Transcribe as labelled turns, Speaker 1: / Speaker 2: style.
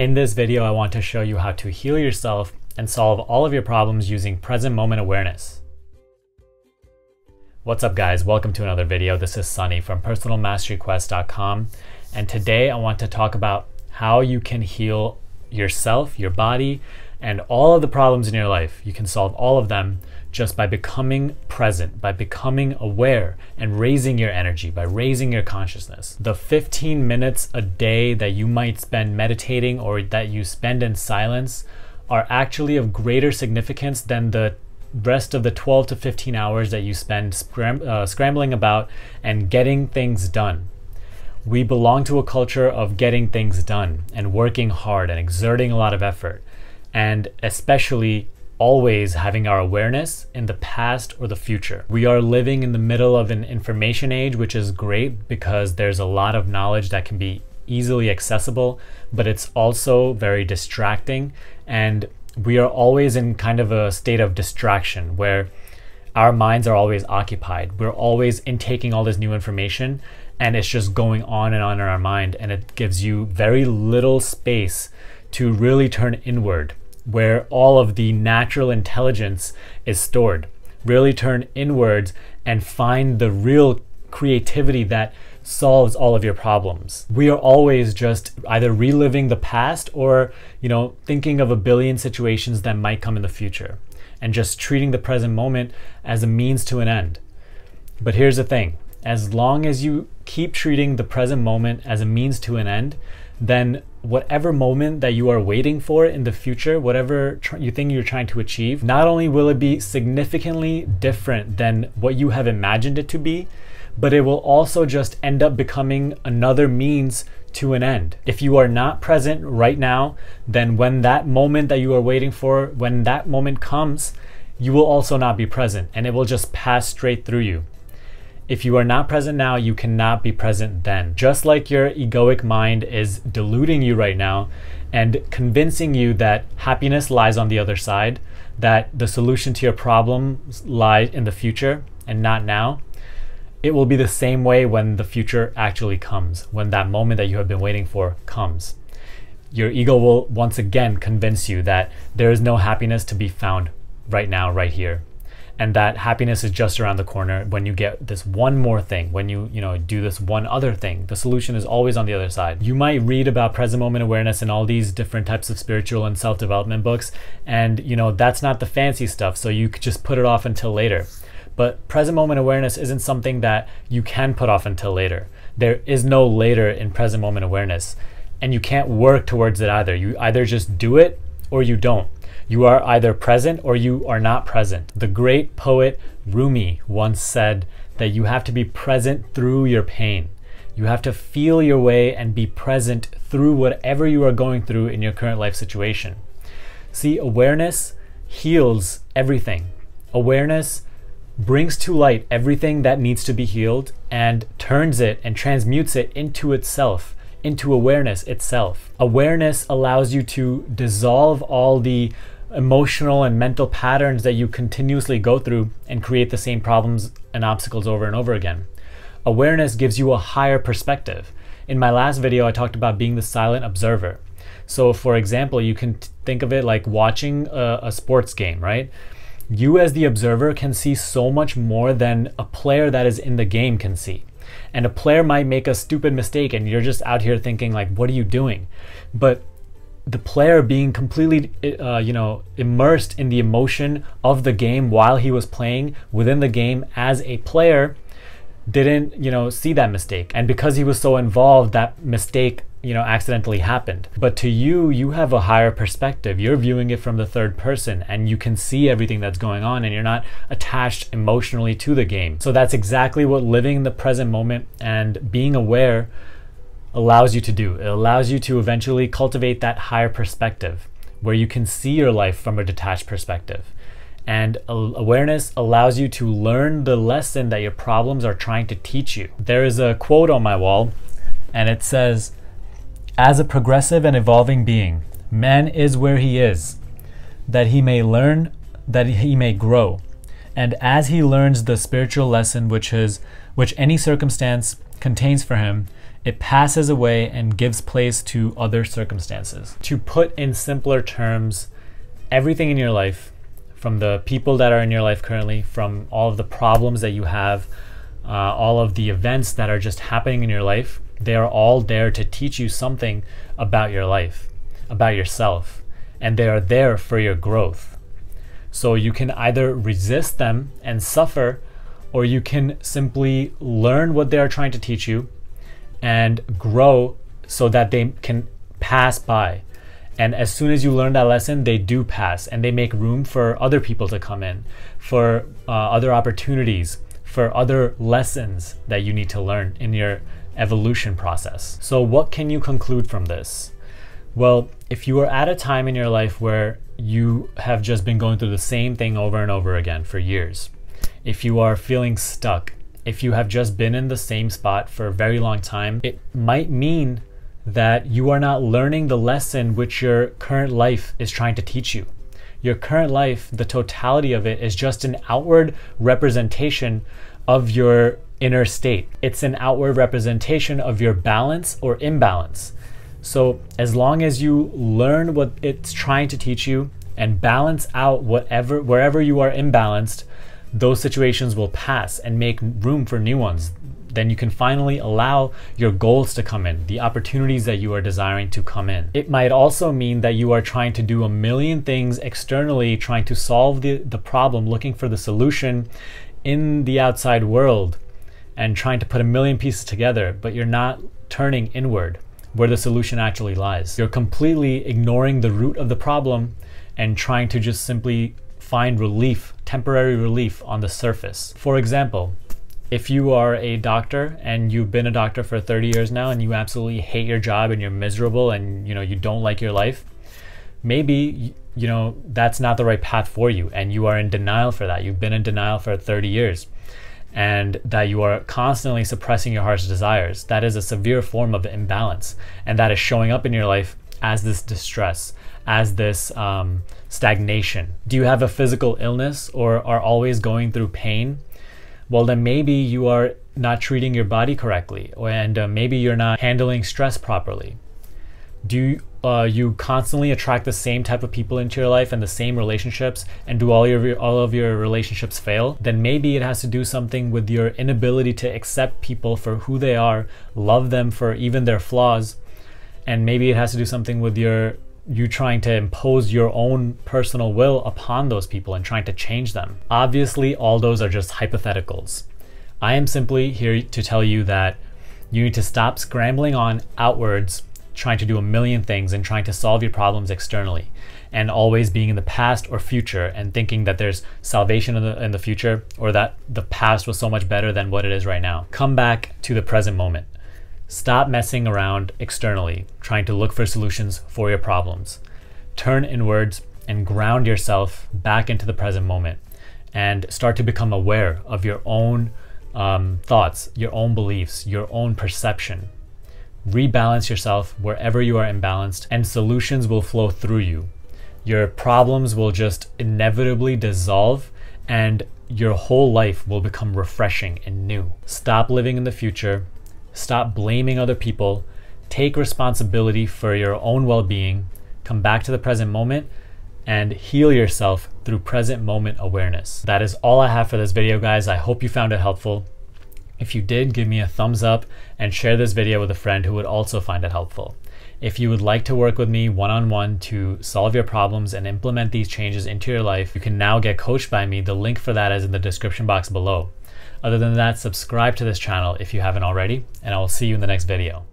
Speaker 1: In this video, I want to show you how to heal yourself and solve all of your problems using present moment awareness. What's up guys, welcome to another video. This is Sunny from personalmasteryquest.com, and today I want to talk about how you can heal yourself, your body, and all of the problems in your life. You can solve all of them just by becoming present, by becoming aware and raising your energy, by raising your consciousness. The 15 minutes a day that you might spend meditating or that you spend in silence are actually of greater significance than the rest of the 12 to 15 hours that you spend scrambling about and getting things done. We belong to a culture of getting things done and working hard and exerting a lot of effort, and especially always having our awareness in the past or the future. We are living in the middle of an information age, which is great because there's a lot of knowledge that can be easily accessible, but it's also very distracting, and we are always in kind of a state of distraction where our minds are always occupied. We're always intaking all this new information, and it's just going on and on in our mind, and it gives you very little space to really turn inward, where all of the natural intelligence is stored. Really turn inwards and find the real creativity that solves all of your problems. We are always just either reliving the past or, thinking of a billion situations that might come in the future, and just treating the present moment as a means to an end. But here's the thing, as long as you keep treating the present moment as a means to an end, then whatever moment that you are waiting for in the future, whatever you think you're trying to achieve, not only will it be significantly different than what you have imagined it to be, but it will also just end up becoming another means to an end. If you are not present right now, then when that moment that you are waiting for, when that moment comes, you will also not be present, and it will just pass straight through you. If you are not present now, you cannot be present then. Just like your egoic mind is deluding you right now and convincing you that happiness lies on the other side, that the solution to your problems lies in the future and not now, it will be the same way when the future actually comes, when that moment that you have been waiting for comes. Your ego will once again convince you that there is no happiness to be found right now, right here, and that happiness is just around the corner when you get this one more thing, when you do this one other thing. The solution is always on the other side. You might read about present moment awareness and all these different types of spiritual and self-development books, and that's not the fancy stuff, so you could just put it off until later. But present moment awareness isn't something that you can put off until later. There is no later in present moment awareness, and you can't work towards it either. You either just do it or you don't. You are either present or you are not present. The great poet Rumi once said that you have to be present through your pain. You have to feel your way and be present through whatever you are going through in your current life situation. See, awareness heals everything. Awareness brings to light everything that needs to be healed and turns it and transmutes it into itself, into awareness itself. Awareness allows you to dissolve all the emotional and mental patterns that you continuously go through and create the same problems and obstacles over and over again. Awareness gives you a higher perspective. In my last video, I talked about being the silent observer. So for example, you can think of it like watching a sports game, right? You as the observer can see so much more than a player that is in the game can see. And a player might make a stupid mistake and you're just out here thinking like, what are you doing? But the player being completely immersed in the emotion of the game while he was playing within the game as a player didn't see that mistake, and because he was so involved, that mistake accidentally happened. But to you, you have a higher perspective. You're viewing it from the third person, and you can see everything that's going on, and you're not attached emotionally to the game. So that's exactly what living in the present moment and being aware allows you to do. It allows you to eventually cultivate that higher perspective where you can see your life from a detached perspective. And awareness allows you to learn the lesson that your problems are trying to teach you. There is a quote on my wall, and it says, "As a progressive and evolving being, man is where he is, that he may learn, that he may grow. And as he learns the spiritual lesson which any circumstance contains for him, it passes away and gives place to other circumstances. To put in simpler terms, everything in your life, from the people that are in your life currently, from all of the problems that you have, all of the events that are just happening in your life, they are all there to teach you something about your life, about yourself, and they are there for your growth. So you can either resist them and suffer, or you can simply learn what they are trying to teach you and grow so that they can pass by. And as soon as you learn that lesson, they do pass, and they make room for other people to come in, for other opportunities, for other lessons that you need to learn in your evolution process. So what can you conclude from this? Well, if you are at a time in your life where you have just been going through the same thing over and over again for years, if you are feeling stuck, if you have just been in the same spot for a very long time, it might mean that you are not learning the lesson which your current life is trying to teach you. Your current life, the totality of it, is just an outward representation of your inner state. It's an outward representation of your balance or imbalance. So as long as you learn what it's trying to teach you and balance out wherever you are imbalanced, those situations will pass and make room for new ones. Then you can finally allow your goals to come in, the opportunities that you are desiring to come in. It might also mean that you are trying to do a million things externally, trying to solve the problem, looking for the solution in the outside world and trying to put a million pieces together, but you're not turning inward where the solution actually lies. You're completely ignoring the root of the problem and trying to just simply find relief, temporary relief on the surface. For example, if you are a doctor and you've been a doctor for 30 years now and you absolutely hate your job and you're miserable and you don't like your life, maybe that's not the right path for you and you are in denial for that. You've been in denial for 30 years and that you are constantly suppressing your heart's desires. That is a severe form of imbalance, and that is showing up in your life as this distress, as this stagnation. Do you have a physical illness or are always going through pain? Well, then maybe you are not treating your body correctly, and maybe you're not handling stress properly. Do you constantly attract the same type of people into your life and the same relationships, and do all of your relationships fail? Then maybe it has to do something with your inability to accept people for who they are, love them for even their flaws, and maybe it has to do something with you trying to impose your own personal will upon those people and trying to change them. Obviously, all those are just hypotheticals. I am simply here to tell you that you need to stop scrambling on outwards, trying to do a million things and trying to solve your problems externally, and always being in the past or future and thinking that there's salvation in the future, or that the past was so much better than what it is right now. Come back to the present moment. Stop messing around externally, trying to look for solutions for your problems. Turn inwards and ground yourself back into the present moment and start to become aware of your own thoughts, your own beliefs, your own perception. Rebalance yourself wherever you are imbalanced, and solutions will flow through you. Your problems will just inevitably dissolve and your whole life will become refreshing and new. Stop living in the future. Stop blaming other people. Take responsibility for your own well-being. Come back to the present moment and heal yourself through present moment awareness. That is all I have for this video, guys. I hope you found it helpful. If you did, give me a thumbs up and share this video with a friend who would also find it helpful. If you would like to work with me one-on-one to solve your problems and implement these changes into your life, you can now get coached by me. The link for that is in the description box below. Other than that, subscribe to this channel if you haven't already, and I will see you in the next video.